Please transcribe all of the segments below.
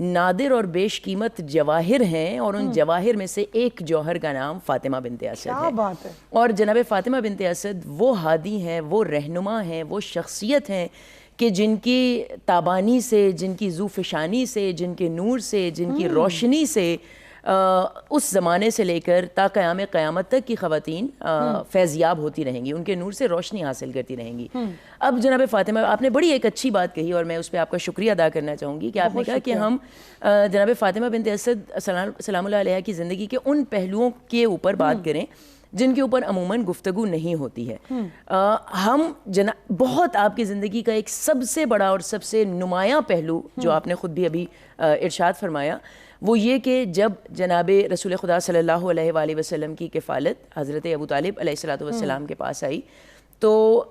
نادر اور بیش قیمت جواہر ہیں، اور ان جواہر میں سے ایک جوہر کا نام فاطمہ بنت اسد ہے۔ کیا بات ہے! اور جناب فاطمہ بنت اسد وہ ہادی ہیں، وہ رہنما ہیں، وہ شخصیت ہیں کہ جن کی تابانی سے، جن کی ذوفشانی سے، جن کے نور سے، جن کی روشنی سے اس زمانے سے لے کر تا قیامت تک کی خواتین فیضیاب ہوتی رہیں گی، ان کے نور سے روشنی حاصل کرتی رہیں گی۔ اب جناب فاطمہ، آپ نے بڑی ایک اچھی بات کہی اور میں اس پہ آپ کا شکریہ ادا کرنا چاہوں گی کہ آپ نے کہا کہ ہم جناب فاطمہ بنت اسد سلام اللہ علیہ کی زندگی کے ان پہلوؤں کے اوپر بات کریں جن کے اوپر عموماً گفتگو نہیں ہوتی ہے۔ ہم بہت آپ کی زندگی کا ایک سب سے بڑا اور سب سے نمایاں پہلو جو آپ نے خود بھی ابھی ارشاد فرمایا، وہ یہ کہ جب جناب رسول خدا صلی اللہ علیہ وآلہ وسلم کی کفالت حضرت ابو طالب علیہ الصلوۃ والسلام کے پاس آئی، تو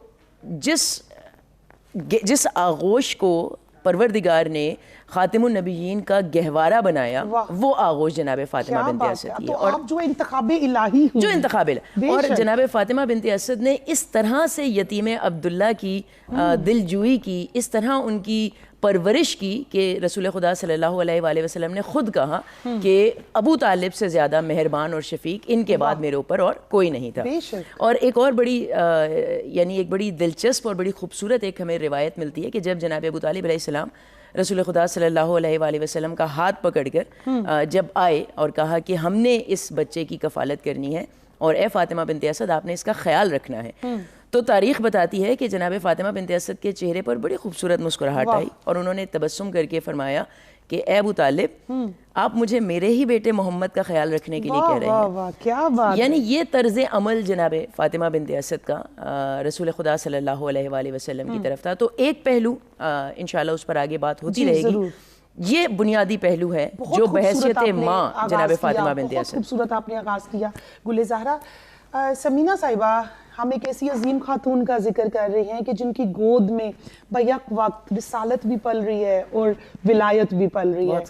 جس آغوش کو پروردگار نے خاتم النبیین کا گہوارہ بنایا، وہ آغوش جناب فاطمہ بنت اسد کی ہے۔ اور آپ جو انتخاب الہی ہوئی، جو انتخاب اور جناب فاطمہ بنت اسد نے اس طرح سے یتیم عبداللہ کی دل جوئی کی، اس طرح ان کی پرورش کی کہ رسول خدا صلی اللہ علیہ وآلہ وسلم نے خود کہا کہ ابو طالب سے زیادہ مہربان اور شفیق ان کے بعد میرے اوپر اور کوئی نہیں تھا۔ اور ایک اور بڑی یعنی ایک بڑی دلچسپ اور بڑی خوبصورت ایک ہمیں روایت ملتی ہے کہ جب جناب ابو طالب علیہ السلام رسول خدا صلی اللہ علیہ وآلہ وسلم کا ہاتھ پکڑ کر جب آئے اور کہا کہ ہم نے اس بچے کی کفالت کرنی ہے اور اے فاطمہ بنت اسد آپ نے اس کا خیال رکھنا ہے، تو تاریخ بتاتی ہے کہ جناب فاطمہ بنت اسد کے چہرے پر بڑی خوبصورت مسکراہٹ آئی اور انہوں نے تبسم کر کے فرمایا کہ اے ابو طالب، آپ مجھے میرے ہی بیٹے محمد کا خیال رکھنے کے لیے کہہ رہے ہیں۔ کیا بات! یعنی یہ طرز عمل جناب فاطمہ بنت اسد کا رسول خدا صلی اللہ علیہ وآلہ وسلم کی طرف تھا۔ تو ایک پہلو انشاءاللہ اس پر آگے بات ہوتی رہے گی، یہ بنیادی پہلو ہے جو بحیثیت ماں جناب فاطمہ بنت اسد۔ بہت خوبصورت آپ نے آغاز کیا گل زہرا۔ سمینہ صاحبہ، ہم ایک ایسی عظیم خاتون کا ذکر کر رہے ہیں کہ جن کی گود میں بیک وقت رسالت بھی پل رہی ہے اور ولایت بھی پل رہی ہے۔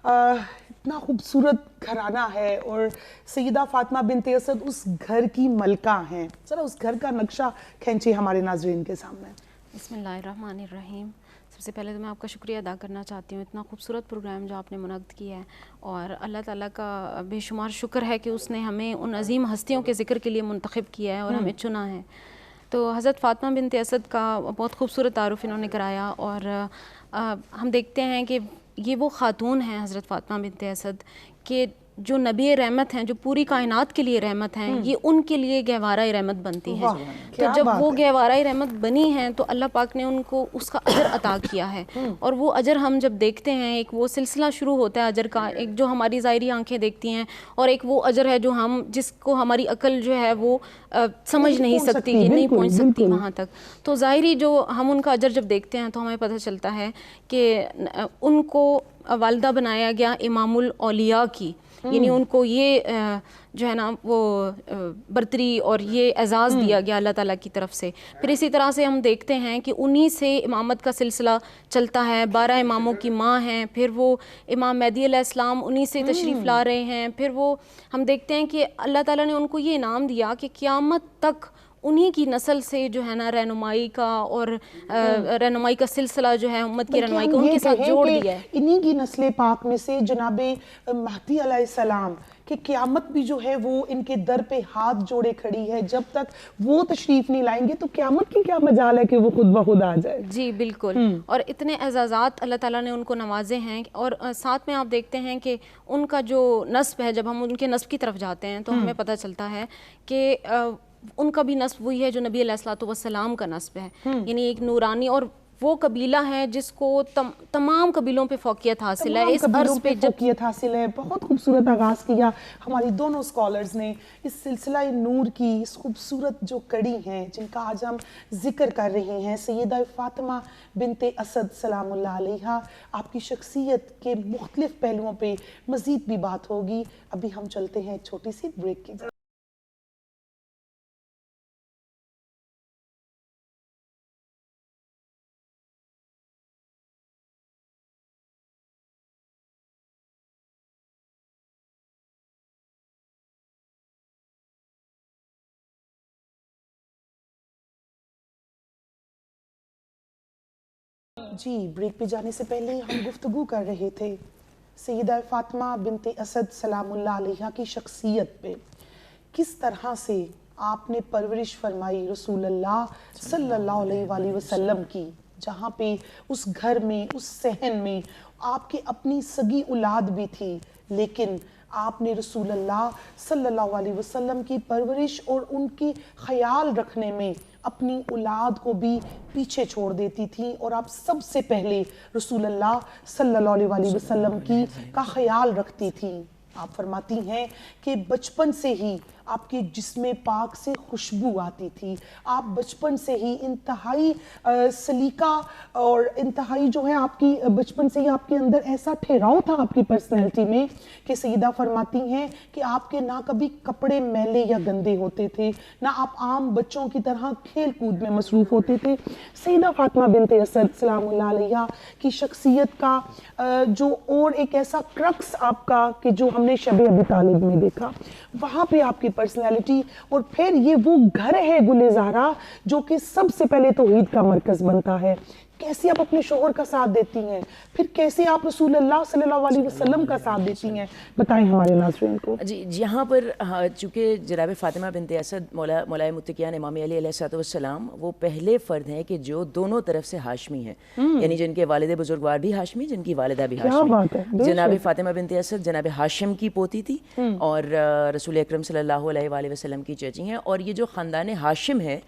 اتنا خوبصورت گھرانہ ہے اور سیدہ فاطمہ بنت اسد اس گھر کی ملکہ ہیں۔ ذرا اس گھر کا نقشہ کھینچے ہمارے ناظرین کے سامنے۔ بسم اللہ الرحمن الرحیم۔ سب سے پہلے تو میں آپ کا شکریہ ادا کرنا چاہتی ہوں، اتنا خوبصورت پروگرام جو آپ نے منعقد کیا ہے، اور اللہ تعالیٰ کا بے شمار شکر ہے کہ اس نے ہمیں ان عظیم ہستیوں کے ذکر کے لیے منتخب کیا ہے اور ہمیں چنا ہے۔ تو حضرت فاطمہ بنت اسد کا بہت خوبصورت تعارف انہوں نے کرایا، اور ہم دیکھتے ہیں کہ یہ وہ خاتون ہیں حضرت فاطمہ بنت اسد کہ جو نبی رحمت ہیں، جو پوری کائنات کے لیے رحمت ہیں، یہ ان کے لیے گہوارہ رحمت بنتی ہیں۔ تو جب وہ گہوارہ رحمت بنی ہیں تو اللہ پاک نے ان کو اس کا اجر عطا کیا ہے، اور وہ اجر ہم جب دیکھتے ہیں، ایک وہ سلسلہ شروع ہوتا ہے اجر کا، ایک جو ہماری ظاہری آنکھیں دیکھتی ہیں، اور ایک وہ اجر ہے جو جس کو ہماری عقل جو ہے وہ سمجھ نہیں سکتی، یہ نہیں پہنچ سکتی وہاں تک۔ تو ظاہری جو ہم ان کا اجر جب دیکھتے ہیں تو ہمیں پتہ چلتا ہے کہ ان کو والدہ بنایا گیا امام الاولیاء کی، یعنی ان کو یہ جو ہے نا وہ برتری اور یہ اعزاز دیا گیا اللہ تعالیٰ کی طرف سے۔ پھر اسی طرح سے ہم دیکھتے ہیں کہ انہی سے امامت کا سلسلہ چلتا ہے، 12 اماموں کی ماں ہیں، پھر وہ امام مہدی علیہ السلام انہی سے تشریف لا رہے ہیں، پھر وہ ہم دیکھتے ہیں کہ اللہ تعالیٰ نے ان کو یہ انعام دیا کہ قیامت تک انہی کی نسل سے جو ہے نا رہنمائی کا اور رہنمائی کا سلسلہ جو ہے امت کی رہنمائی کا ان کے ساتھ جوڑ دیا ہے۔ انہی کی نسل پاک میں سے جناب مہدی علیہ السلام کہ قیامت بھی جو ہے وہ ان کے در پہ ہاتھ جوڑے کھڑی ہے، جب تک وہ تشریف نہیں لائیں گے تو قیامت کی کیا مجال ہے کہ وہ خود بخود آ جائے۔ جی بالکل، اور اتنے اعزازات اللہ تعالیٰ نے ان کو نوازے ہیں، اور ساتھ میں آپ دیکھتے ہیں کہ ان کا جو نسب ہے، جب ہم ان کے نسب کی طرف جاتے ہیں تو ہمیں پتہ چلتا ہے کہ ان کا بھی نسب وہی ہے جو نبی علیہ الصلوۃ والسلام کا نسب ہے، یعنی ایک نورانی، اور وہ قبیلہ ہے جس کو تمام قبیلوں پہ فوقیت حاصل ہے، اس عرض پہ فوقیت حاصل ہے۔ بہت خوبصورت آغاز کیا ہماری دونوں سکولرز نے اس سلسلہ نور کی، اس خوبصورت جو کڑی ہیں جن کا آج ہم ذکر کر رہے ہیں، سیدہ فاطمہ بنت اسد سلام اللہ علیہا۔ آپ کی شخصیت کے مختلف پہلوؤں پہ مزید بھی بات ہوگی، ابھی ہم چلتے ہیں ایک چھوٹی سی بریک کی۔ جی، بریک پہ جانے سے پہلے ہم گفتگو کر رہے تھے سیدہ فاطمہ بنت اسد سلام اللہ علیہا کی شخصیت پہ کس طرح سے آپ نے پرورش فرمائی رسول اللہ صلی اللہ علیہ وآلہ وسلم کی، جہاں پہ اس گھر میں، اس صحن میں آپ کی اپنی سگی اولاد بھی تھی، لیکن آپ نے رسول اللہ صلی اللہ علیہ وسلم کی پرورش اور ان کی خیال رکھنے میں اپنی اولاد کو بھی پیچھے چھوڑ دیتی تھی، اور آپ سب سے پہلے رسول اللہ صلی اللہ علیہ وآلہ وسلم کا خیال رکھتی تھی۔ آپ فرماتی ہیں کہ بچپن سے ہی آپ کے جسم پاک سے خوشبو آتی تھی، آپ بچپن سے ہی انتہائی سلیقہ اور انتہائی جو ہے آپ کی بچپن سے ہی آپ کے اندر ایسا ٹھہراؤ تھا آپ کی پرسنالٹی میں کہ سیدہ فرماتی ہیں کہ آپ کے نہ کبھی کپڑے میلے یا گندے ہوتے تھے، نہ آپ عام بچوں کی طرح کھیل کود میں مصروف ہوتے تھے۔ سیدہ فاطمہ بنت اسد سلام اللہ علیہا کی شخصیت کا جو اور ایک ایسا کرکس آپ کا کہ جو ہم نے شب ابی طالب میں دیکھا، وہاں پہ آپ کی پرسنالٹی، اور پھر یہ وہ گھر ہے گل زہرا جو کہ سب سے پہلے توحید کا مرکز بنتا ہے۔ کیسے آپ اپنے شوہر کا ساتھ دیتی ہیں، پھر کیسے آپ رسول اللہ صلی اللہ علیہ وسلم کا ساتھ دیتی ہیں، بتائیں ہمارے ناظرین کو۔ جی یہاں پر چونکہ جناب فاطمہ بنت اسد مولا متقیان امام علی علیہ السلام وہ پہلے فرد ہیں کہ جو دونوں طرف سے ہاشمی ہیں، یعنی جن کے والد بزرگوار بھی ہاشمی، جن کی والدہ بھی ہاشمی۔ جناب فاطمہ بنت اسد جناب ہاشم کی پوتی تھی اور رسول اکرم صلی اللہ علیہ وآلہ وسلم کی چچی ہیں، اور یہ جو خاندان ہاشم ہے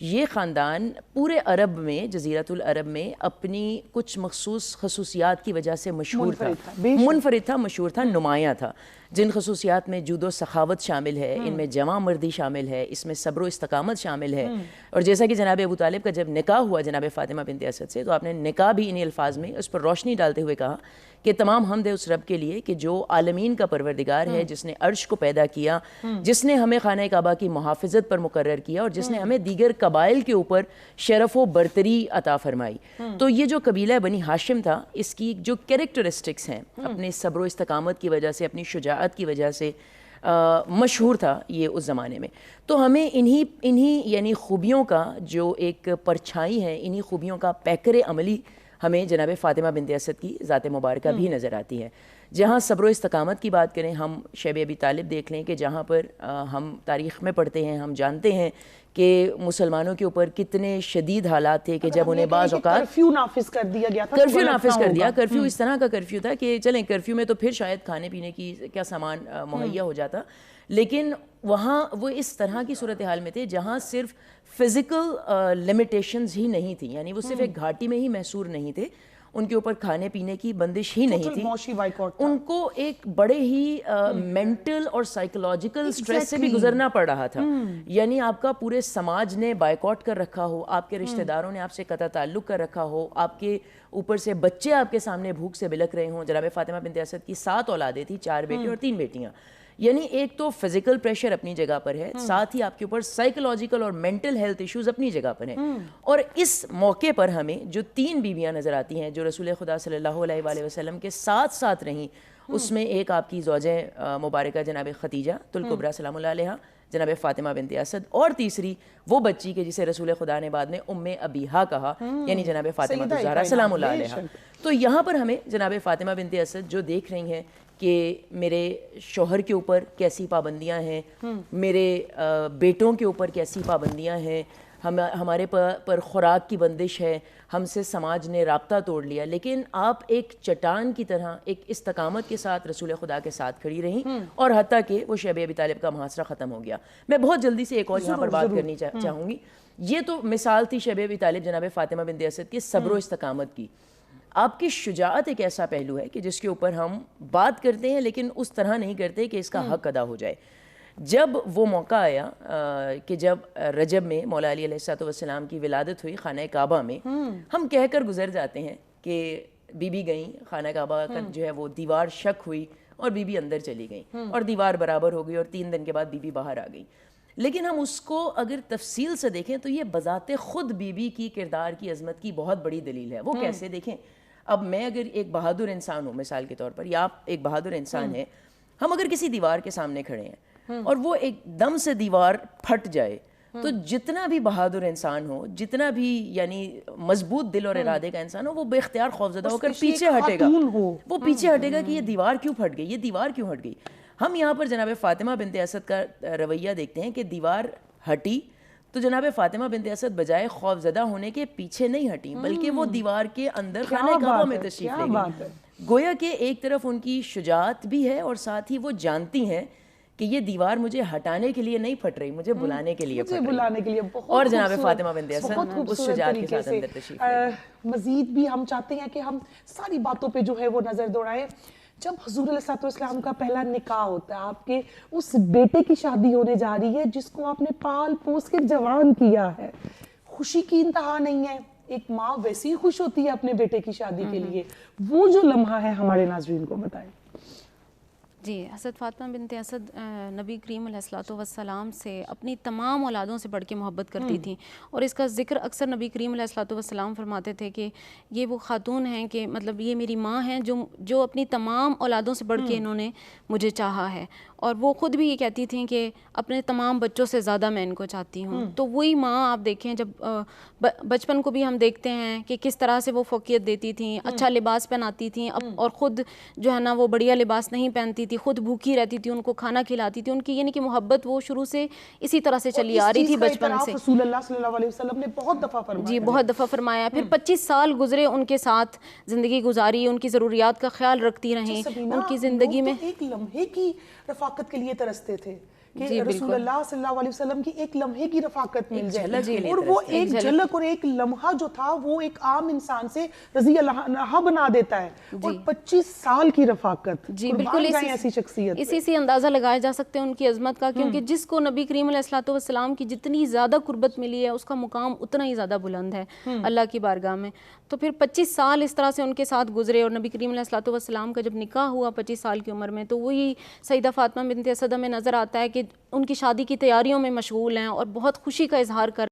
یہ خاندان پورے عرب میں، جزیرۃ العرب میں اپنی کچھ مخصوص خصوصیات کی وجہ سے مشہور تھا، منفرد تھا، مشہور تھا، نمایاں تھا، جن خصوصیات میں جود و سخاوت شامل ہے، ان میں جوان مردی شامل ہے، اس میں صبر و استقامت شامل ہے۔ اور جیسا کہ جناب ابو طالب کا جب نکاح ہوا جناب فاطمہ بنت اسد سے، تو آپ نے نکاح بھی انہی الفاظ میں اس پر روشنی ڈالتے ہوئے کہا کہ تمام حمد ہے اس رب کے لیے کہ جو عالمین کا پروردگار ہے، جس نے عرش کو پیدا کیا، جس نے ہمیں خانہ کعبہ کی محافظت پر مقرر کیا، اور جس نے ہمیں دیگر قبائل کے اوپر شرف و برتری عطا فرمائی۔ تو یہ جو قبیلہ بنی ہاشم تھا، اس کی جو کیریکٹرسٹکس ہیں، اپنے صبر و استقامت کی وجہ سے، اپنی شجاعت کی وجہ سے مشہور تھا یہ اس زمانے میں۔ تو ہمیں انہی یعنی خوبیوں کا جو ایک پرچھائی ہے، انہی خوبیوں کا پیکر عملی ہمیں جناب فاطمہ بنت اسد کی ذات مبارکہ بھی نظر آتی ہے۔ جہاں صبر و استقامت کی بات کریں، ہم شب ابی طالب دیکھ لیں کہ جہاں پر ہم تاریخ میں پڑھتے ہیں، ہم جانتے ہیں کہ مسلمانوں کے اوپر کتنے شدید حالات تھے کہ جب انہیں بعض اوقات کرفیو نافذ کر دیا گیا تھا، کرفیو نافذ کر دیا، کرفیو اس طرح کا کرفیو تھا کہ چلیں کرفیو میں تو پھر شاید کھانے پینے کی کیا سامان مہیا ہو جاتا، لیکن وہاں وہ اس طرح کی صورتحال میں تھے جہاں صرف فزیکل لمیٹیشنز ہی نہیں تھیں، یعنی وہ صرف ایک گھاٹی میں ہی محصور نہیں تھے، ان کے اوپر کھانے پینے کی بندش ہی نہیں تھی، ان کو ایک بڑے ہی مینٹل اور سائیکولوجیکل سٹریس سے بھی گزرنا پڑ رہا تھا۔ یعنی آپ کا پورے سماج نے بائیکاٹ کر رکھا ہو، آپ کے رشتہ داروں نے آپ سے قطع تعلق کر رکھا ہو، آپ کے اوپر سے بچے آپ کے سامنے بھوک سے بلک رہے ہوں۔ جناب فاطمہ بنت اسد کی 7 اولادیں تھیں، 4 بیٹے اور 3 بیٹیاں۔ یعنی ایک تو فزیکل پریشر اپنی جگہ پر ہے، ساتھ ہی آپ کے اوپر سائیکولوجیکل اور مینٹل ہیلتھ ایشوز اپنی جگہ پر ہیں۔ اور اس موقع پر ہمیں جو 3 بیویاں نظر آتی ہیں جو رسول خدا صلی اللہ علیہ وآلہ وسلم کے ساتھ ساتھ رہیں، اس میں ایک آپ کی زوجہ مبارکہ جناب خدیجہ الکبریٰ سلام اللہ علیہا، جناب فاطمہ بنت اسد، اور تیسری وہ بچی کہ جسے رسول خدا نے بعد میں ام ابیہا کہا، یعنی جناب فاطمہ الزہرا سلام اللہ علیہا۔ تو یہاں پر ہمیں جناب فاطمہ بنت اسد جو دیکھ رہی ہیں کہ میرے شوہر کے اوپر کیسی پابندیاں ہیں، میرے بیٹوں کے اوپر کیسی پابندیاں ہیں، ہمارے پر خوراک کی بندش ہے، ہم سے سماج نے رابطہ توڑ لیا، لیکن آپ ایک چٹان کی طرح ایک استقامت کے ساتھ رسول خدا کے ساتھ کھڑی رہیں، اور حتیٰ کہ وہ شب ابی طالب کا محاصرہ ختم ہو گیا۔ میں بہت جلدی سے ایک اور یہاں پر بات کرنی چاہوں گی، یہ تو مثال تھی شب ابی طالب جناب فاطمہ بنت اسد کی صبر و استقامت کی۔ آپ کی شجاعت ایک ایسا پہلو ہے کہ جس کے اوپر ہم بات کرتے ہیں لیکن اس طرح نہیں کرتے کہ اس کا حق ادا ہو جائے۔ جب وہ موقع آیا کہ جب رجب میں مولا علی علیہ السلام کی ولادت ہوئی خانہ کعبہ میں، ہم کہہ کر گزر جاتے ہیں کہ بی بی گئیں، خانہ کعبہ کا جو ہے وہ دیوار شک ہوئی اور بی بی اندر چلی گئیں اور دیوار برابر ہو گئی اور 3 دن کے بعد بی بی باہر آ گئی۔ لیکن ہم اس کو اگر تفصیل سے دیکھیں تو یہ بذات خود بی بی کی کردار کی عظمت کی بہت بڑی دلیل ہے۔ وہ کیسے دیکھیں؟ اب میں اگر ایک بہادر انسان ہوں مثال کے طور پر، یا آپ ایک بہادر انسان ہیں، ہم اگر کسی دیوار کے سامنے کھڑے ہیں اور وہ ایک دم سے دیوار پھٹ جائے تو جتنا بھی بہادر انسان ہو, جتنا بھی یعنی مضبوط دل اور ارادے کا انسان ہو, وہ بے اختیار خوفزدہ ہو کر پیچھے ہٹے گا. وہ پیچھے ہٹے گا کہ یہ دیوار کیوں پھٹ گئی, یہ دیوار کیوں ہٹ گئی. ہم یہاں پر جناب فاطمہ بنت اسد کا رویہ دیکھتے ہیں کہ دیوار ہٹی تو جناب فاطمہ بنت اسد بجائے خوفزدہ ہونے کے پیچھے نہیں ہٹیں, بلکہ وہ دیوار کے اندر خانہ کعبہ میں تشریف لے گئی. گویا کہ ایک طرف ان کی شجاعت بھی ہے اور ساتھ ہی وہ جانتی ہیں کہ یہ دیوار مجھے ہٹانے کے لیے نہیں پھٹ رہی, مجھے بلانے کے لیے پھٹ رہی ہے. اور جناب فاطمہ بنت اسد اس شجاعت کے ساتھ اندر تشریف لے گئی. مزید بھی ہم چاہتے ہیں کہ ہم ساری باتوں پہ جو ہے وہ نظر دوڑائیں. جب حضور علیہ السلام کا پہلا نکاح ہوتا ہے, آپ کے اس بیٹے کی شادی ہونے جا رہی ہے جس کو آپ نے پال پوس کے جوان کیا ہے, خوشی کی انتہا نہیں ہے. ایک ماں ویسے ہی خوش ہوتی ہے اپنے بیٹے کی شادی کے لیے. وہ جو لمحہ ہے ہمارے ناظرین کو بتائیں. جی, حضرت فاطمہ بنت اسد نبی کریم علیہ الصلوۃ والسلام سے اپنی تمام اولادوں سے بڑھ کے محبت کرتی تھیں, اور اس کا ذکر اکثر نبی کریم علیہ الصلوۃ والسلام فرماتے تھے کہ یہ وہ خاتون ہیں کہ مطلب یہ میری ماں ہیں جو اپنی تمام اولادوں سے بڑھ کے انہوں نے مجھے چاہا ہے. اور وہ خود بھی یہ کہتی تھیں کہ اپنے تمام بچوں سے زیادہ میں ان کو چاہتی ہوں. تو وہی ماں آپ دیکھیں, جب بچپن کو بھی ہم دیکھتے ہیں کہ کس طرح سے وہ فوقیت دیتی تھیں, اچھا لباس پہناتی تھیں, اور خود جو ہے نا وہ بڑھیا لباس نہیں پہنتی تھی, خود بھوکی رہتی تھی, ان کو کھانا کھلاتی تھی. ان کی یعنی کہ محبت وہ شروع سے اسی طرح سے چلی آ رہی تھی بچپن سے. رسول اللہ صلی اللہ علیہ وسلم نے بہت دفعہ فرمایا. جی, بہت دفعہ فرمایا. پھر 25 سال گزرے ان کے ساتھ زندگی گزاری, ان کی ضروریات کا خیال رکھتی رہیں. ان کی زندگی میں ایک لمحے کی رفاقت کے لیے ترستے تھے کہ رسول اللہ صلی اللہ علیہ وسلم کی ایک لمحے کی رفاقت مل جائے, اور وہ ایک جھلک اور ایک لمحہ جو تھا وہ ایک عام انسان سے رضی اللہ عنہ بنا دیتا ہے. اور 25 سال کی رفاقت, جی بالکل ایسی شخصیت, اسی سے اندازہ لگایا جا سکتے ہیں ان کی عظمت کا, کیونکہ جس کو نبی کریم علیہ الصلوۃ والسلام کی جتنی زیادہ قربت ملی ہے اس کا مقام اتنا ہی زیادہ بلند ہے اللہ کی بارگاہ میں. تو پھر 25 سال اس طرح سے ان کے ساتھ گزرے, اور نبی کریم علیہ الصلوۃ والسلام کا جب نکاح ہوا 25 سال کی عمر میں, تو وہی سیدہ فاطمہ بنت اسد میں نظر آتا ہے کہ ان کی شادی کی تیاریوں میں مشغول ہیں اور بہت خوشی کا اظہار کر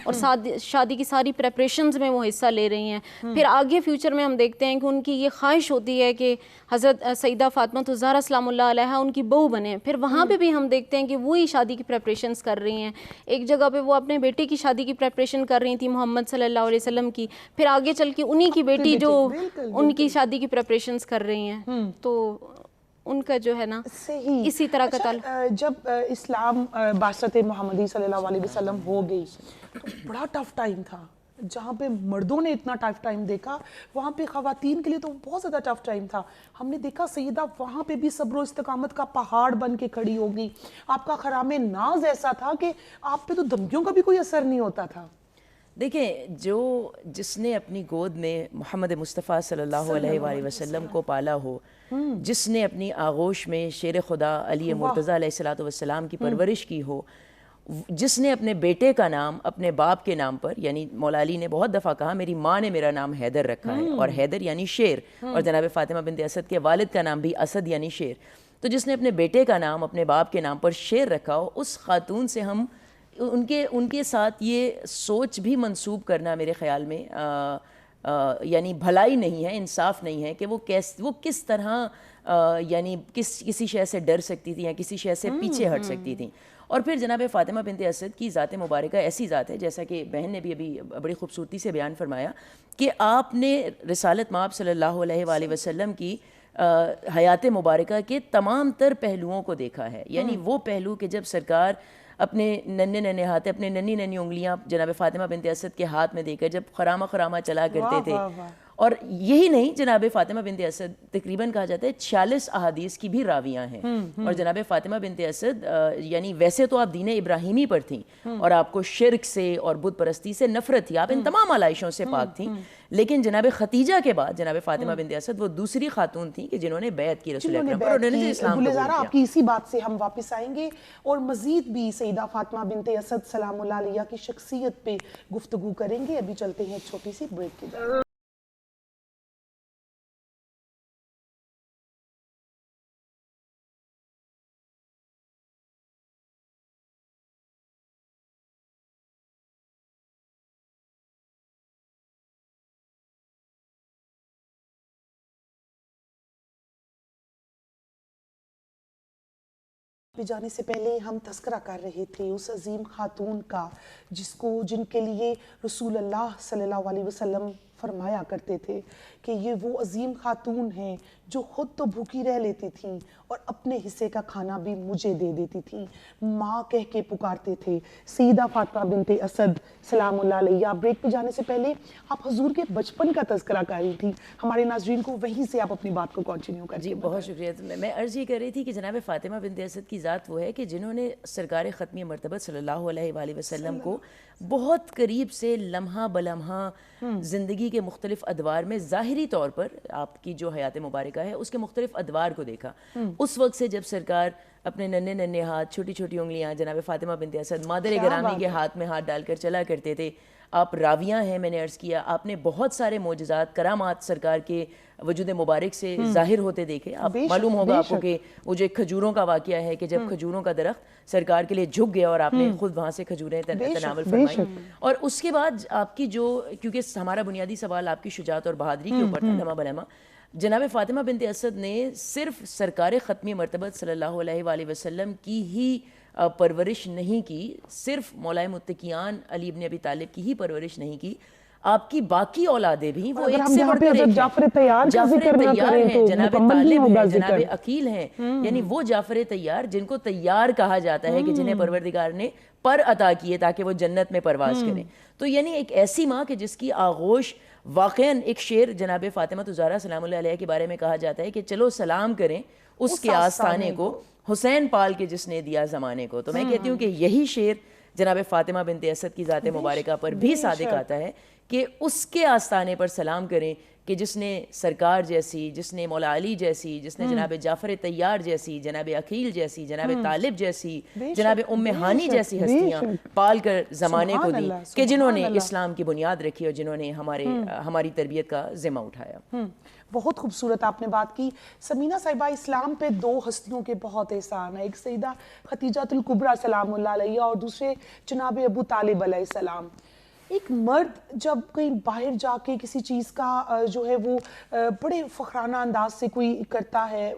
اور شادی کی ساری پریپریشنز میں وہ حصہ لے رہی ہیں. پھر آگے فیوچر میں ہم دیکھتے ہیں کہ ان کی یہ خواہش ہوتی ہے کہ حضرت سیدہ فاطمہ الزہرا سلام اللہ علیہا ان کی بہو بنے. پھر وہاں پہ بھی ہم دیکھتے ہیں کہ وہی شادی کی پریپریشنز کر رہی ہیں. ایک جگہ پہ وہ اپنے بیٹے کی شادی کی پریپریشن کر رہی تھی محمد صلی اللہ علیہ وسلم کی, پھر آگے چل کے انہی کی بیٹی جو ان کی شادی کی پریپریشنز کر رہی ہیں. تو ان کا جو ہے نا اسی طرح کا تعلق. جب اسلام بعثت محمدی صلی اللہ علیہ وسلم ہو گئی تو بڑا ٹف ٹائم تھا. جہاں پہ مردوں نے اتنا ٹف ٹائم دیکھا, وہاں پہ خواتین کے لیے تو بہت زیادہ ٹف ٹائم تھا. ہم نے دیکھا سیدہ وہاں پہ بھی صبر و استقامت کا پہاڑ بن کے کھڑی ہوگی. آپ کا خرام ناز ایسا تھا کہ آپ پہ تو دھمکیوں کا بھی کوئی اثر نہیں ہوتا تھا. دیکھیں, جس نے اپنی گود میں محمد مصطفیٰ صلی اللہ علیہ وآلہ وسلم کو پالا ہو, جس نے اپنی آغوش میں شیر خدا علی مرتضیٰ علیہ الصلوۃ والسلام کی پرورش کی ہو, جس نے اپنے بیٹے کا نام اپنے باپ کے نام پر, یعنی مولا علی نے بہت دفعہ کہا میری ماں نے میرا نام حیدر رکھا ہے, اور حیدر یعنی شیر, اور جناب فاطمہ بنت اسد کے والد کا نام بھی اسد یعنی شیر. تو جس نے اپنے بیٹے کا نام اپنے باپ کے نام پر شیر رکھا ہو, اس خاتون سے ہم ان کے ساتھ یہ سوچ بھی منسوب کرنا میرے خیال میں یعنی بھلائی نہیں ہے, انصاف نہیں ہے کہ وہ کس طرح یعنی کسی شے سے ڈر سکتی تھی یا کسی شے سے پیچھے ہٹ سکتی تھیں. اور پھر جناب فاطمہ بنت اسد کی ذات مبارکہ ایسی ذات ہے, جیسا کہ بہن نے بھی ابھی بڑی خوبصورتی سے بیان فرمایا, کہ آپ نے رسالت مآب صلی اللہ علیہ وآلہ وسلم کی حیات مبارکہ کے تمام تر پہلوؤں کو دیکھا ہے. یعنی وہ پہلو کہ جب سرکار اپنے ننھے ہاتھ, اپنے ننھی انگلیاں جناب فاطمہ بنت اسد کے ہاتھ میں دے کر جب خرامہ چلا کرتے تھے. اور یہی نہیں, جناب فاطمہ بنت اسد تقریباً کہا جاتا ہے 46 احادیث کی بھی راویاں ہیں. اور جناب فاطمہ بنت اسد یعنی ویسے تو آپ دین ابراہیمی پر تھیں اور آپ کو شرک سے اور بت پرستی سے نفرت تھی, آپ ان تمام علائشوں سے پاک تھیں, لیکن جناب خدیجہ کے بعد جناب فاطمہ بنت اسد وہ دوسری خاتون تھیں کہ جنہوں نے بیعت کی رسول اکرم پر, انہوں نے اسلام قبول کیا. آپ کی اسی بات سے ہم واپس آئیں گے اور مزید بھی سیدہ فاطمہ بنت اسد سلام اللہ علیہا کی شخصیت پہ گفتگو کریں گے. ابھی چلتے ہیں ایک چھوٹی سی بریک کی طرف. پہ جانے سے پہلے ہم تذکرہ کر رہے تھے اس عظیم خاتون کا جن کے لیے رسول اللہ صلی اللہ علیہ وسلم فرمایا کرتے تھے کہ یہ وہ عظیم خاتون ہیں جو خود تو بھوکی رہ لیتی تھیں اور اپنے حصے کا کھانا بھی مجھے دے دیتی تھیں. ماں کہہ کے پکارتے تھے سیدہ فاطمہ بنت اسد سلام اللہ علیہ. بریک پہ جانے سے پہلے آپ حضور کے بچپن کا تذکرہ کر رہی تھی, ہمارے ناظرین کو وہیں سے آپ اپنی بات کو کنٹینیو کریں. جی بہت شکریہ. میں عرض یہ کر رہی تھی کہ جناب فاطمہ بنت اسد کی ذات وہ ہے کہ جنہوں نے سرکار ختمی مرتبہ صلی اللہ علیہ وآلہ وسلم کو بہت قریب سے لمحہ بلمحہ زندگی کے مختلف ادوار میں ظاہری طور پر آپ کی جو حیات مبارکہ ہے اس کے مختلف ادوار کو دیکھا. اس وقت سے جب سرکار اپنے ننھے ننھے ہاتھ چھوٹی چھوٹی انگلیاں جناب فاطمہ بنت اسد مادر گرامی کے ہاتھ میں ہاتھ ڈال کر چلا کرتے تھے. آپ راویہ ہیں, میں نے عرض کیا آپ نے بہت سارے معجزات کرامات سرکار کے وجود مبارک سے ظاہر ہوتے دیکھے. آپ معلوم ہوگا آپ کو کہ وہ جو ایک کھجوروں کا واقعہ ہے کہ جب کھجوروں کا درخت سرکار کے لیے جھک گیا اور آپ نے خود وہاں سے کھجوریں تناول فرمائی. اور اس کے بعد آپ کی جو, کیونکہ ہمارا بنیادی سوال آپ کی شجاعت اور بہادری کے اوپر تھا لمحہ بلمحہ, جناب فاطمہ بنت اسد نے صرف سرکار ختمی مرتبہ صلی اللہ علیہ وآلہ وسلم کی ہی پرورش نہیں کی, صرف مولا متقیان علی بن ابی طالب کی ہی پرورش نہیں کی, آپ کی باقی اولادیں بھی وہ ایک سے بڑھ کر ایک ہیں. جعفر تیار ہیں, جناب طالب ہیں, جناب عقیل ہیں, یعنی وہ جعفر تیار جن کو تیار کہا جاتا ہے کہ جنہیں پروردگار نے پر عطا کیے تاکہ وہ جنت میں پرواز کریں. تو یعنی ایک ایسی ماں کہ جس کی آغوش واقعاً ایک شعر جناب فاطمہ الزہرا سلام اللہ علیہ کے بارے میں کہا جاتا ہے کہ چلو سلام کریں اس کے آستانے کو حسین پال کے جس نے دیا زمانے کو. تو میں کہتی ہوں کہ یہی شعر جناب فاطمہ بنت اسد کی ذات مبارکہ پر بھی صادق آتا ہے کہ اس کے آستانے پر سلام کریں کہ جس نے سرکار جیسی, جس نے مولا علی جیسی, جس نے جناب جعفر تیار جیسی, جناب عقیل جیسی, جناب طالب جیسی, جناب ام ہانی جیسی ہستیاں پال کر زمانے کو دی کہ جنہوں نے اسلام کی بنیاد رکھی اور جنہوں نے ہماری تربیت کا ذمہ اٹھایا. بہت خوبصورت آپ نے بات کی. سمینہ صاحبہ, اسلام پہ دو ہستیوں کے بہت احسان ہے, ایک سیدہ خدیجہ الکبریٰ سلام اللہ علیہ اور دوسرے جناب ابو طالب علیہ السلام. ایک مرد جب کہیں باہر جا کے کسی چیز کا جو ہے وہ بڑے فخرانہ انداز سے کوئی کرتا ہے,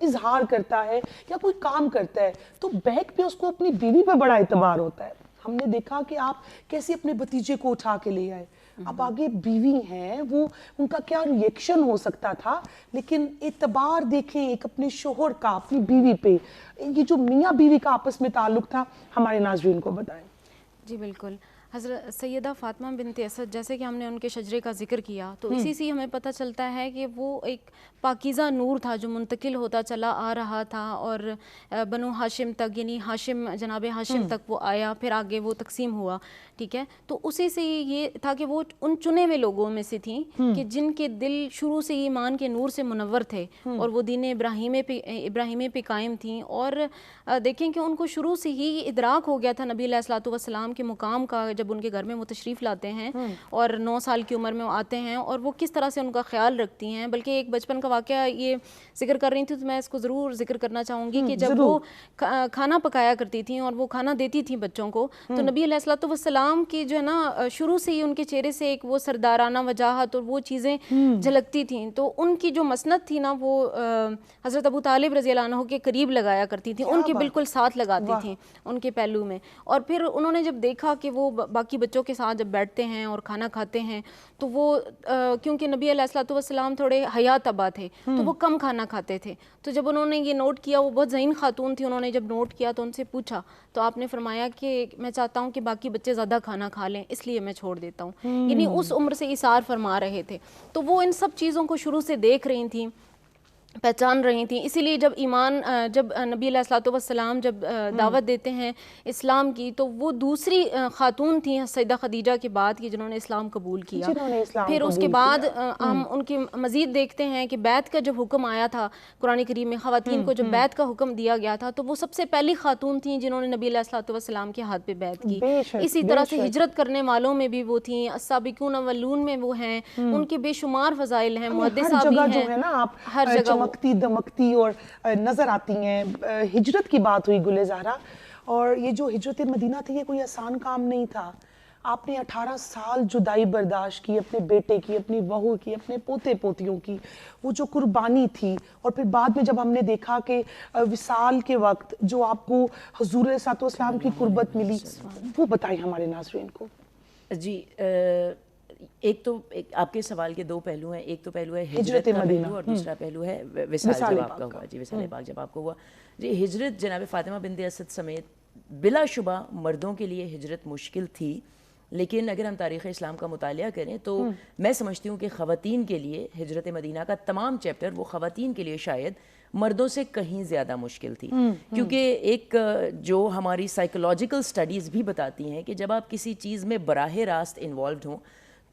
اظہار کرتا ہے یا کوئی کام کرتا ہے, تو بیک پہ اس کو اپنی بیوی پہ بڑا اعتبار ہوتا ہے. ہم نے دیکھا کہ آپ کیسے اپنے بھتیجے کو اٹھا کے لے آئے. اب آگے بیوی ہیں, وہ ان کا کیا ریئیکشن ہو سکتا تھا, لیکن اعتبار دیکھیں ایک اپنے شوہر کا اپنی بیوی پہ, یہ جو میاں بیوی کا آپس میں تعلق تھا, ہمارے ناظرین کو بتائیں. جی بالکل. حضرت سیدہ فاطمہ بنت اسد, جیسے کہ ہم نے ان کے شجرے کا ذکر کیا, تو اسی سے ہمیں پتہ چلتا ہے کہ وہ ایک پاکیزہ نور تھا جو منتقل ہوتا چلا آ رہا تھا, اور بنو ہاشم تک, یعنی ہاشم جناب ہاشم تک وہ آیا, پھر آگے وہ تقسیم ہوا. ٹھیک ہے, تو اسی سے یہ تھا کہ وہ ان چنے ہوئے لوگوں میں سے تھیں کہ جن کے دل شروع سے ایمان کے نور سے منور تھے اور وہ دین ابراہیمی پہ قائم تھیں. اور دیکھیں کہ ان کو شروع سے ہی ادراک ہو گیا تھا نبی علیہ الصلوۃ والسلام کے مقام کا, جب ان کے گھر میں وہ تشریف لاتے ہیں اور 9 سال کی عمر میں وہ آتے ہیں, اور وہ کس طرح سے ان کا خیال رکھتی ہیں. بلکہ ایک بچپن کا واقعہ یہ ذکر کر رہی تھی, تو میں اس کو ضرور ذکر کرنا چاہوں گی کہ جب وہ کھانا پکایا کرتی تھیں اور وہ کھانا دیتی تھیں بچوں کو, تو نبی علیہ الصلوۃ والسلام کی جو ہے نا شروع سے ہی ان کے چہرے سے ایک وہ سردارانہ وجاہت اور وہ چیزیں جھلکتی تھیں. تو ان کی جو مسند تھی نا, وہ حضرت ابو طالب رضی اللہ عنہ کے قریب لگایا کرتی تھیں, ان کے بالکل ساتھ لگاتی تھیں ان کے پہلو میں. اور پھر انہوں نے جب دیکھا کہ وہ باقی بچوں کے ساتھ جب بیٹھتے ہیں اور کھانا کھاتے ہیں, تو وہ کیونکہ نبی علیہ الصلوۃ والسلام تھوڑے حیا طبع تھے, تو وہ کم کھانا کھاتے تھے. تو جب انہوں نے یہ نوٹ کیا, وہ بہت ذہین خاتون تھی, انہوں نے جب نوٹ کیا تو ان سے پوچھا, تو آپ نے فرمایا کہ میں چاہتا ہوں کہ باقی بچے زیادہ کھانا کھا لیں, اس لیے میں چھوڑ دیتا ہوں. یعنی اس عمر سے اثار فرما رہے تھے. تو وہ ان سب چیزوں کو شروع سے دیکھ رہی تھیں, پہچان رہی تھیں. اسی لیے جب جب نبی علیہ الصلوۃ والسلام جب دعوت دیتے ہیں اسلام کی, تو وہ دوسری خاتون تھیں سیدہ خدیجہ کے بعد کی جنہوں نے اسلام قبول کیا. پھر اس کے بعد ہم ان کی مزید دیکھتے ہیں کہ بیعت کا جب حکم آیا تھا قرآن کریم میں, خواتین کو جب بیعت کا حکم دیا گیا تھا, تو وہ سب سے پہلی خاتون تھیں جنہوں نے نبی علیہ الصلوۃ والسلام کے ہاتھ پہ بیعت کی. اسی طرح سے ہجرت کرنے والوں میں بھی وہ تھیں, السابقون الاولون میں وہ ہیں, ان کے بے شمار فضائل ہیں. محدثہ بھی ہیں, ہر جگہ چمکتی دمکتی اور نظر آتی ہیں. ہجرت کی بات ہوئی گل زہرا, اور یہ جو ہجرت مدینہ تھی یہ کوئی آسان کام نہیں تھا. آپ نے 18 سال جدائی برداشت کی، اپنے بیٹے کی، اپنی بہو کی، اپنے پوتے پوتیوں کی، وہ جو قربانی تھی، اور پھر بعد میں جب ہم نے دیکھا کہ وصال کے وقت جو آپ کو حضور علیہ الصلوۃ والسلام کی قربت ملی، وہ بتائیں ہمارے ناظرین کو۔ جی ایک تو آپ کے سوال کے دو پہلو ہیں، ایک تو پہلو ہے ہجرت کا پہلو اور دوسرا پہلو ہے وصال جب آپ کا ہوا، جی وصال پاک جب آپ کو ہوا۔ جی ہجرت جناب فاطمہ بنت اسد سمیت بلا شبہ مردوں کے لیے ہجرت مشکل تھی، لیکن اگر ہم تاریخ اسلام کا مطالعہ کریں تو میں سمجھتی ہوں کہ خواتین کے لیے ہجرت مدینہ کا تمام چیپٹر وہ خواتین کے لیے شاید مردوں سے کہیں زیادہ مشکل تھی، کیونکہ ایک جو ہماری سائیکولوجیکل سٹڈیز بھی بتاتی ہیں کہ جب آپ کسی چیز میں براہ راست انوالوڈ ہوں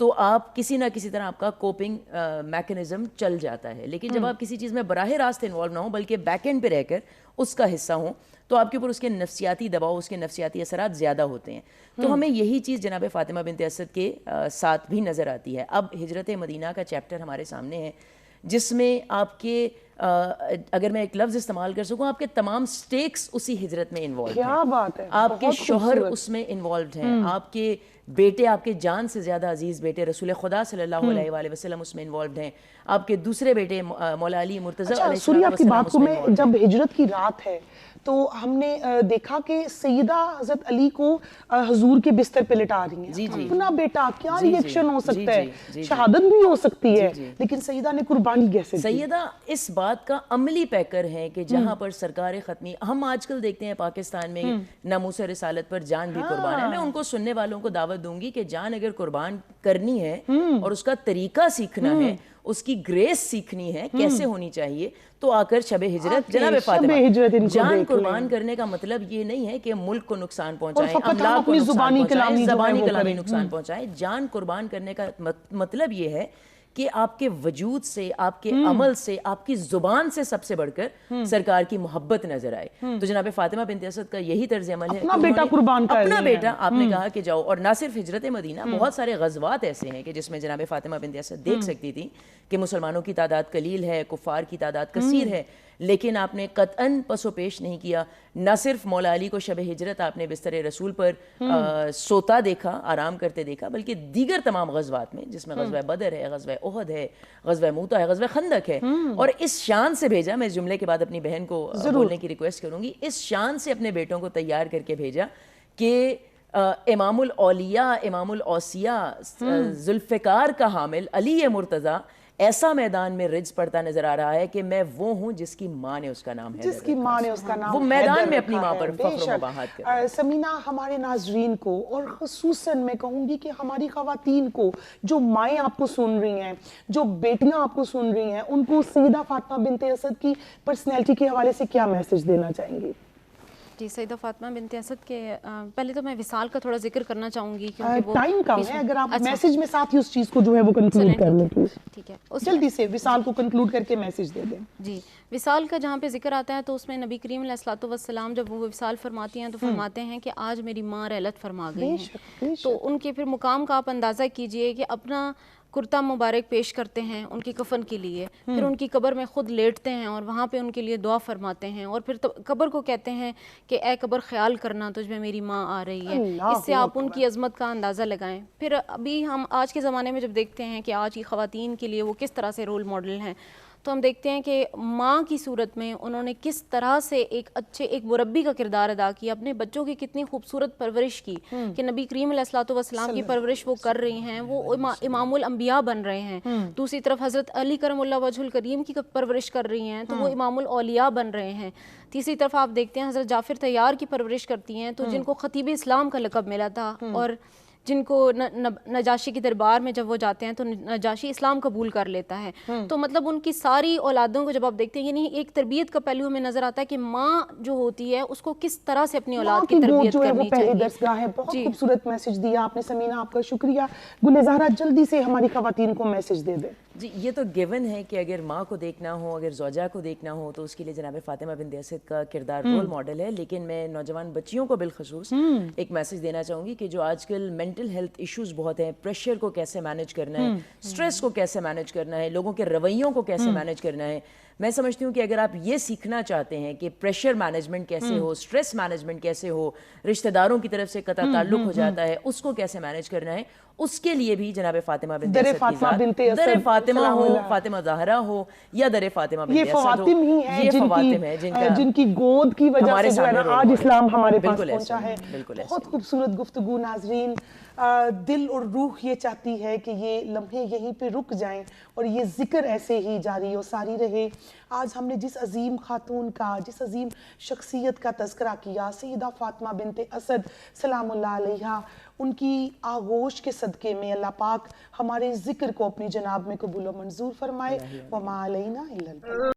تو آپ کسی نہ کسی طرح آپ کا کوپنگ میکنزم چل جاتا ہے، لیکن جب آپ کسی چیز میں براہ راست انوالو نہ ہوں بلکہ بیک اینڈ پہ رہ کر اس کا حصہ ہوں تو آپ کے اوپر اس کے نفسیاتی دباؤ، اس کے نفسیاتی اثرات زیادہ ہوتے ہیں۔ تو ہمیں یہی چیز جناب فاطمہ بنت اسد کے ساتھ بھی نظر آتی ہے۔ اب ہجرت مدینہ کا چیپٹر ہمارے سامنے ہے جس میں آپ کے اگر میں ایک لفظ استعمال کر سکوں، آپ کے تمام سٹیکس اسی ہجرت میں انوالوڈ ہیں۔ کیا بات ہے، آپ کے شوہر اس میں انوالوڈ ہیں، آپ کے بیٹے، آپ کے جان سے زیادہ عزیز بیٹے رسول خدا صلی اللہ علیہ وآلہ وسلم اس میں انوالوڈ ہیں، آپ کے دوسرے بیٹے مولا علی مرتضی علیہ السلام۔ سوری آپ کی بات کو میں، جب ہجرت کی رات ہے تو ہم نے دیکھا کہ سیدہ حضرت علی کو حضور کے بستر پہ لٹا رہی ہیں، اپنا بیٹا، کیا ریئیکشن ہو سکتا ہے، شہادت بھی ہو سکتی ہے، لیکن سیدہ نے قربانی کیسے دی؟ سیدہ اس بات کا عملی پیکر ہے کہ جہاں پر سرکار ختمی، ہم آج کل دیکھتے ہیں پاکستان میں ناموس رسالت پر جان بھی قربان ہے۔ میں ان کو سننے والوں کو دعوت دوں گی کہ جان اگر قربان کرنی ہے اور اس کا طریقہ سیکھنا ہے، اس کی گریس سیکھنی ہے، کیسے ہونی چاہیے، تو آ کر شب ہجرت جناب فاطمہ جان قربان کرنے کا مطلب یہ نہیں ہے کہ ملک کو نقصان پہنچائیں، املاک کو نقصان پہنچائیں، زبانی کلامی نقصان پہنچائیں۔ جان قربان کرنے کا مطلب یہ ہے کہ آپ کے وجود سے، آپ کے عمل سے، آپ کی زبان سے سب سے بڑھ کر سرکار کی محبت نظر آئے۔ تو جناب فاطمہ بنت اسد کا یہی طرز عمل ہے، اپنا بیٹا قربان کر اپنا بیٹا آپ نے کہا کہ جاؤ۔ اور نہ صرف ہجرت مدینہ، بہت سارے غزوات ایسے ہیں کہ جس میں جناب فاطمہ بنت اسد دیکھ سکتی تھی کہ مسلمانوں کی تعداد قلیل ہے، کفار کی تعداد کثیر ہے، لیکن آپ نے قطعاً پس و پیش نہیں کیا۔ نہ صرف مولا علی کو شب ہجرت آپ نے بستر رسول پر سوتا دیکھا، آرام کرتے دیکھا، بلکہ دیگر تمام غزوات میں، جس میں غزوہ بدر ہے، غزوہ احد ہے، غزوہ موتا ہے، غزوہ خندق ہے، اور اس شان سے بھیجا، میں اس جملے کے بعد اپنی بہن کو بولنے کی ریکویسٹ کروں گی، اس شان سے اپنے بیٹوں کو تیار کر کے بھیجا کہ امام الاولیاء، امام الاوصیاء، ذوالفقار کا حامل علی مرتضیٰ ایسا میدان میں رجز پڑتا نظر آ رہا ہے کہ میں وہ ہوں جس کی ماں نے اس کا نام جس کی ماں نے اس کا نام وہ میدان میں اپنی ماں پر فخر و مباحت کر۔ سمینہ، ہمارے ناظرین کو اور خصوصاً میں کہوں گی کہ ہماری خواتین کو، جو مائیں آپ کو سن رہی ہیں، جو بیٹیاں آپ کو سن رہی ہیں، ان کو سیدہ فاطمہ بنت اسد کی پرسنالٹی کے حوالے سے کیا میسج دینا چاہیں گی؟ جی سیدہ فاطمہ بنت اسد کے پہلے تو میں وصال کا تھوڑا ذکر کرنا چاہوں گی کیونکہ وہ ٹائم کم ہے، اگر آپ میسج میں ساتھ ہی اس چیز کو جو ہے وہ کنکلوڈ کر لیں پلیز۔ ٹھیک ہے، جلدی سے وصال کو کنکلوڈ کر کے میسج دے دیں۔ جی وصال کا جہاں پہ ذکر آتا ہے تو اس میں نبی کریم علیہ الصلوۃ والسلام جب وہ وصال فرماتی ہیں تو فرماتے ہیں کہ آج میری ماں رحلت فرما گئی ہیں، تو ان کے پھر مقام کا آپ اندازہ کیجئے کہ اپنا کرتا مبارک پیش کرتے ہیں ان کی کفن کے لیے، پھر ان کی قبر میں خود لیٹتے ہیں اور وہاں پہ ان کے لیے دعا فرماتے ہیں، اور پھر قبر کو کہتے ہیں کہ اے قبر خیال کرنا تجھ میں میری ماں آ رہی ہے۔ اس سے آپ ان کی عظمت کا اندازہ لگائیں۔ پھر ابھی ہم آج کے زمانے میں جب دیکھتے ہیں کہ آج کی خواتین کے لیے وہ کس طرح سے رول ماڈل ہیں، تو ہم دیکھتے ہیں کہ ماں کی صورت میں انہوں نے کس طرح سے ایک مربی کا کردار ادا کیا، اپنے بچوں کی کتنی خوبصورت پرورش کی کہ نبی کریم علیہ الصلوۃ والسلام کی پرورش وہ کر رہی ہیں، وہ امام الانبیاء بن رہے ہیں۔ دوسری طرف حضرت علی کرم اللہ وجہ الکریم کی پرورش کر رہی ہیں تو وہ امام الاولیاء بن رہے ہیں۔ تیسری طرف آپ دیکھتے ہیں حضرت جعفر طیار کی پرورش کرتی ہیں تو جن کو خطیب اسلام کا لقب ملا تھا، اور جن کو نجاشی کی دربار میں جب وہ جاتے ہیں تو نجاشی اسلام قبول کر لیتا ہے۔ تو مطلب ان کی ساری اولادوں کو جب آپ دیکھتے ہیں، یعنی ایک تربیت کا پہلو ہمیں نظر آتا ہے کہ ماں جو ہوتی ہے اس کو کس طرح سے اپنی اولاد کی تربیت کرنی چاہیے۔ درسگاہ ہے، بہت خوبصورت میسج دیا آپ نے سمینہ، آپ کا شکریہ۔ گل زہرا جلدی سے ہماری خواتین کو میسج دے دیں۔ جی یہ تو گیون ہے کہ اگر ماں کو دیکھنا ہو، اگر زوجہ کو دیکھنا ہو تو اس کے لیے جناب فاطمہ بنت اسد کا کردار رول ماڈل ہے، لیکن میں نوجوان بچیوں کو بالخصوص ایک میسج دینا چاہوں گی کہ جو آج کل مینٹل ہیلتھ ایشوز بہت ہیں، پریشر کو کیسے مینیج کرنا ہے، سٹریس کو کیسے مینیج کرنا ہے، لوگوں کے رویوں کو کیسے مینیج کرنا ہے، میں سمجھتی ہوں کہ اگر آپ یہ سیکھنا چاہتے ہیں کہ پریشر مینجمنٹ کیسے ہو، سٹریس مینجمنٹ کیسے ہو، رشتہ داروں کی طرف سے قطع تعلق ہو جاتا ہے، اس کو کیسے مینج کرنا ہے، اس کے لیے بھی جناب فاطمہ بنت اسد کی ذات، در فاطمہ ہو، فاطمہ زہرا ہو یا در فاطمہ بنت اسد ہو، یہ خواتین ہیں جن کی گود کی وجہ سے جو ہے نا آج اسلام ہمارے پاس پہنچا ہے. بہت خوبصورت گفتگو ناظرین. دل اور روح یہ چاہتی ہے کہ یہ لمحے یہیں پہ رک جائیں اور یہ ذکر ایسے ہی جاری و ساری رہے. آج ہم نے جس عظیم خاتون کا، جس عظیم شخصیت کا تذکرہ کیا، سیدہ فاطمہ بنت اسد سلام اللہ علیہا، ان کی آغوش کے صدقے میں اللہ پاک ہمارے ذکر کو اپنی جناب میں قبول و منظور فرمائے. وما علینا الا البلاغ.